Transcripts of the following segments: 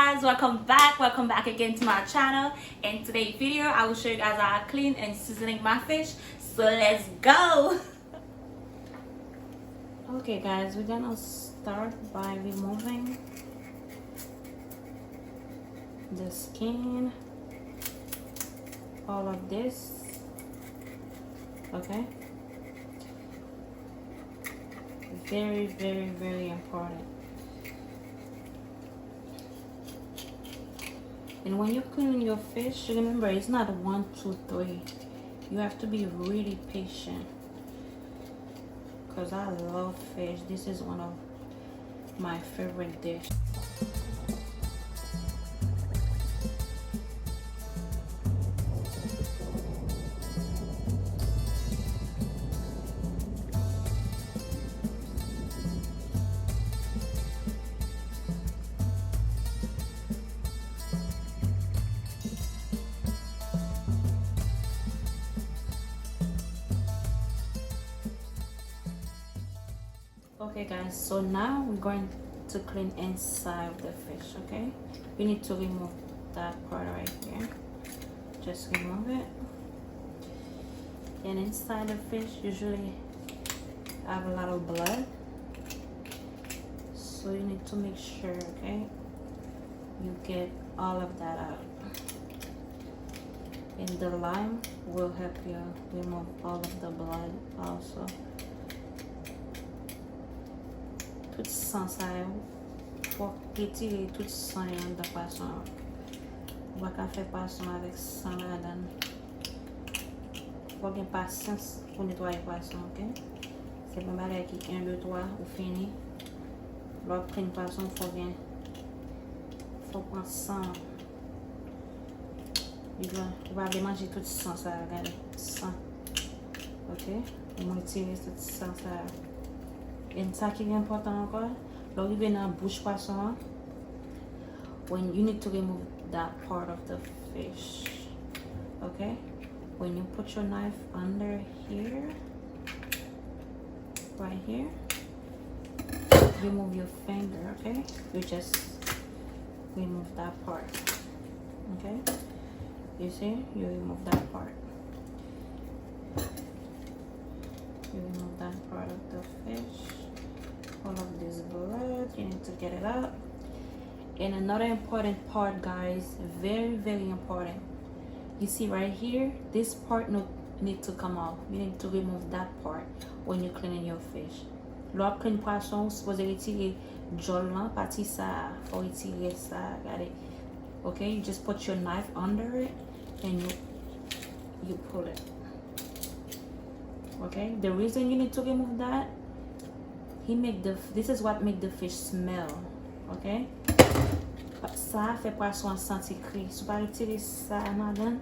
guys, welcome back again to my channel. In today's video I will show you guys how I clean and seasoning my fish, so let's go. Okay guys, we're gonna start by removing the skin, all of this. Okay, very important. And when you're cleaning your fish, remember it's not 1, 2, 3. You have to be really patient. Because I love fish. This is one of my favorite dishes. Okay guys, so now we're going to clean inside of the fish. Okay, you need to remove that part right here. Just remove it. And inside the fish usually have a lot of blood, so you need to make sure, okay, you get all of that out. And the lime will help you remove all of the blood also. Tout sang ça faut retirer tout sang de poisson. On va pas faire poisson avec sang là-dedans. Faut bien patience pour nettoyer poisson, ok? C'est pas mal qui 1, 2, 3 ou fini. L'autre prendre poisson faut prendre sang. On va bien manger tout sang ça, regardez, sang. Ok? On va retirer tout sang ça. Et ça qui est important encore, l'arrivée dans la bouche poisson, when you need to remove that part of the fish, okay? When you put your knife under here, right here, remove your finger, okay? You just remove that part, okay? You see, you remove that part. You remove that part of the fish. All of this blood, you need to get it out. And another important part, guys, very important, you see right here, this part need to come out. You need to remove that part when you're cleaning your fish. L'autre clean poisson, supposé retirer jol là, partie ça, faut retirer ça, got it? Okay, you just put your knife under it and you pull it. Okay, the reason you need to remove that, this is what make the fish smell, okay? Ça fait poisson sentir cri. Si vous pas retirer ça dedans,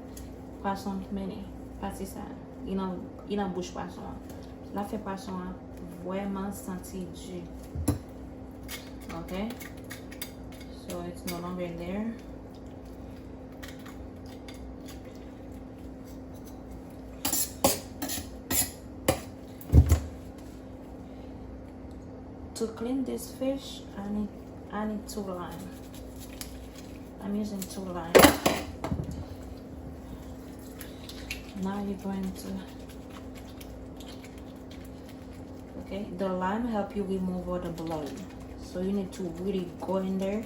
poisson meni, parti ça. Il en bouche poisson. Là fait poisson vraiment sentir jus. Okay? So it's no longer there. To clean this fish, I need 2 lime. I'm using 2 lime. Now you're going to, okay, the lime help you remove all the blood. So you need to really go in there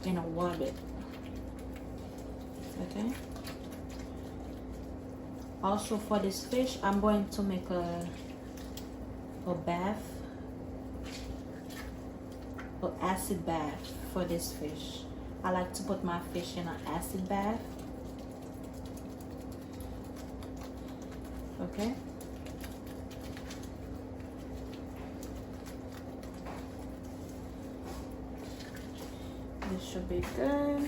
and rub it. Okay. Also for this fish, I'm going to make a bath. Or acid bath for this fish. I like to put my fish in an acid bath. Okay. This should be good.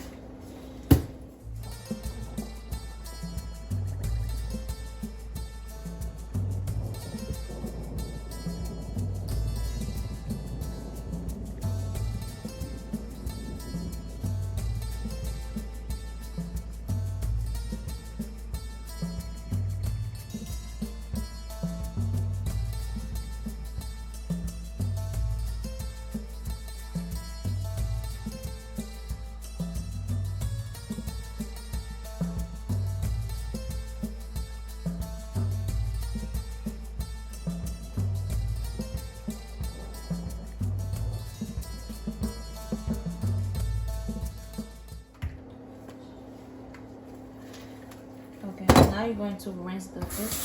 you're going to rinse the fish.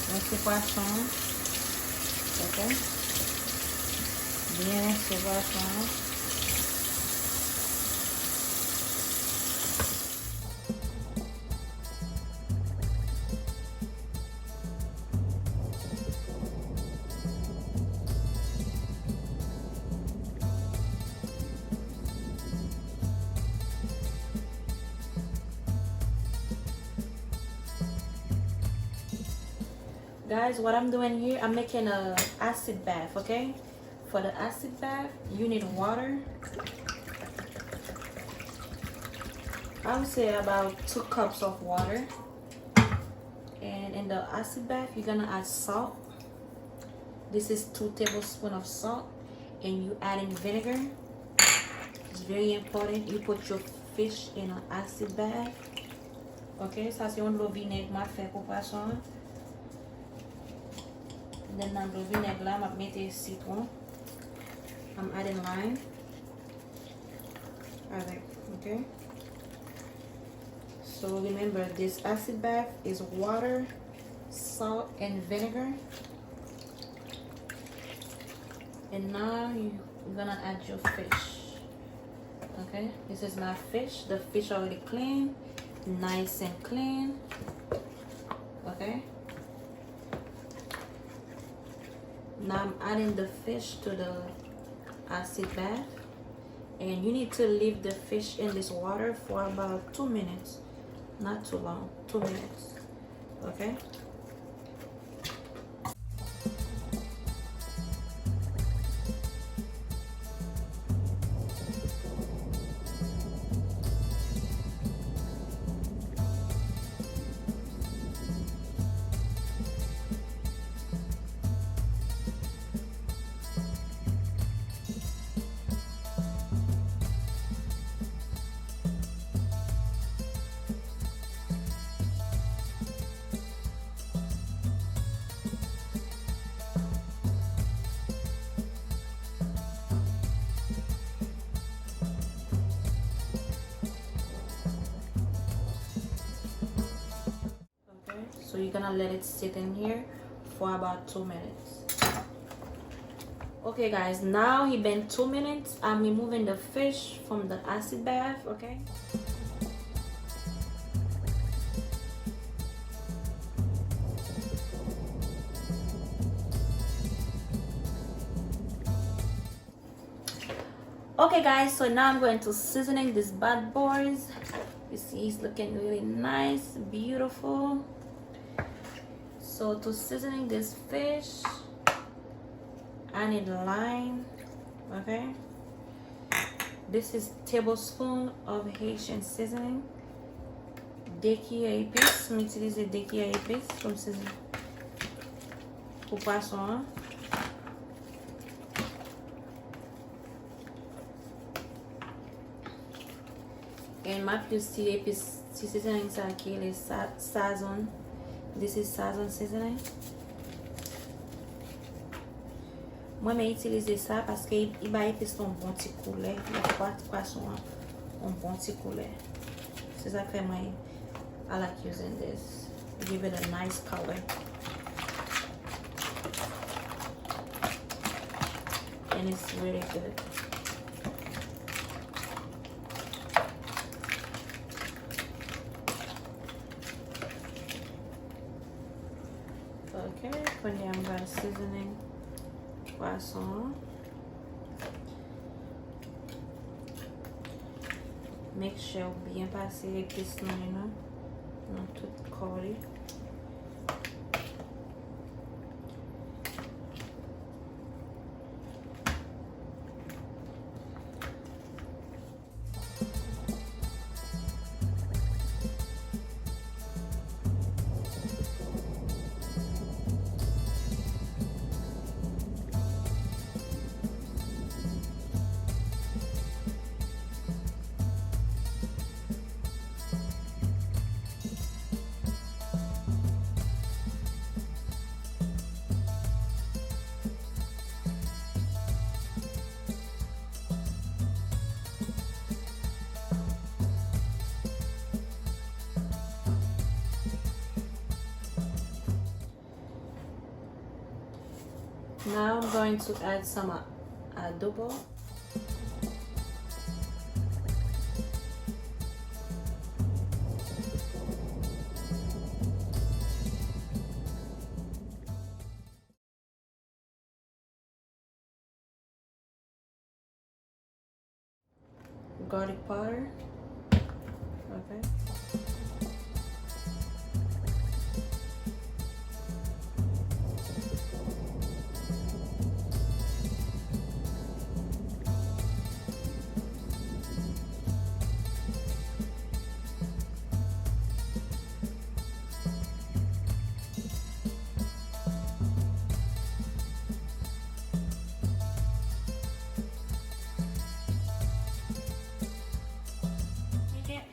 Rinse le poisson. Ok? Bien rince le poisson. Guys, what I'm doing here, I'm making a acid bath, okay? For the acid bath, you need water. I would say about 2 cups of water. And in the acid bath, you're gonna add salt. This is 2 tablespoons of salt. And you add in vinegar. It's very important. You put your fish in an acid bath. Okay, ça c'est un vinaigre m'a fait pour poisson. Then dans le vinaigre là, je vais mettre citron. I'm adding lime. Okay. So remember, this acid bath is water, salt, and vinegar. And now you're gonna add your fish. Okay, this is my fish. The fish already clean, nice and clean. Okay. Now I'm adding the fish to the acid bath, and you need to leave the fish in this water for about 2 minutes, not too long, 2 minutes. Okay. So you're gonna let it sit in here for about 2 minutes. Okay guys, now it's been 2 minutes. I'm removing the fish from the acid bath, okay? Okay guys, so now I'm going to seasoning these bad boys. You see it's looking really nice, beautiful. So to seasoning this fish, I need lime, okay? This is tablespoon of Haitian seasoning. Deki épices, on utilise deki épices comme seasoning pour poisson. And ma plus si épices, si seasoning ça qui est sazon. This is sazon seasoning. Moi, je vais utiliser ça parce qu'il va épicer un bon petit coulet. Il y a poisson, un bon petit coulet. C'est ça que fait moi. I like using this. Give it a nice color. And it's really good. Okay, for now I'm going to seasoning poisson. Make sure bien passer l'épice non tout collé. Now I'm going to add some adobo. Garlic powder. Okay.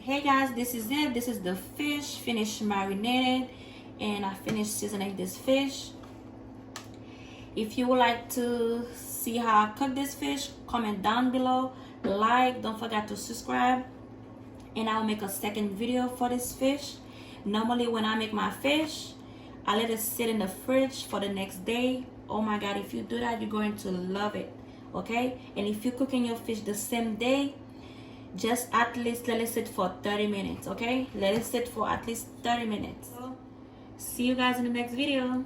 Hey guys, this is it. This is the fish finished marinated, and I finished seasoning this fish. If you would like to see how I cook this fish, comment down below, like, don't forget to subscribe, and I'll make a second video for this fish. Normally when I make my fish, I let it sit in the fridge for the next day. Oh my god, if you do that, you're going to love it. Okay, and if you're cooking your fish the same day, just at least let it sit for 30 minutes. Okay, let it sit for at least 30 minutes. So, see you guys in the next video.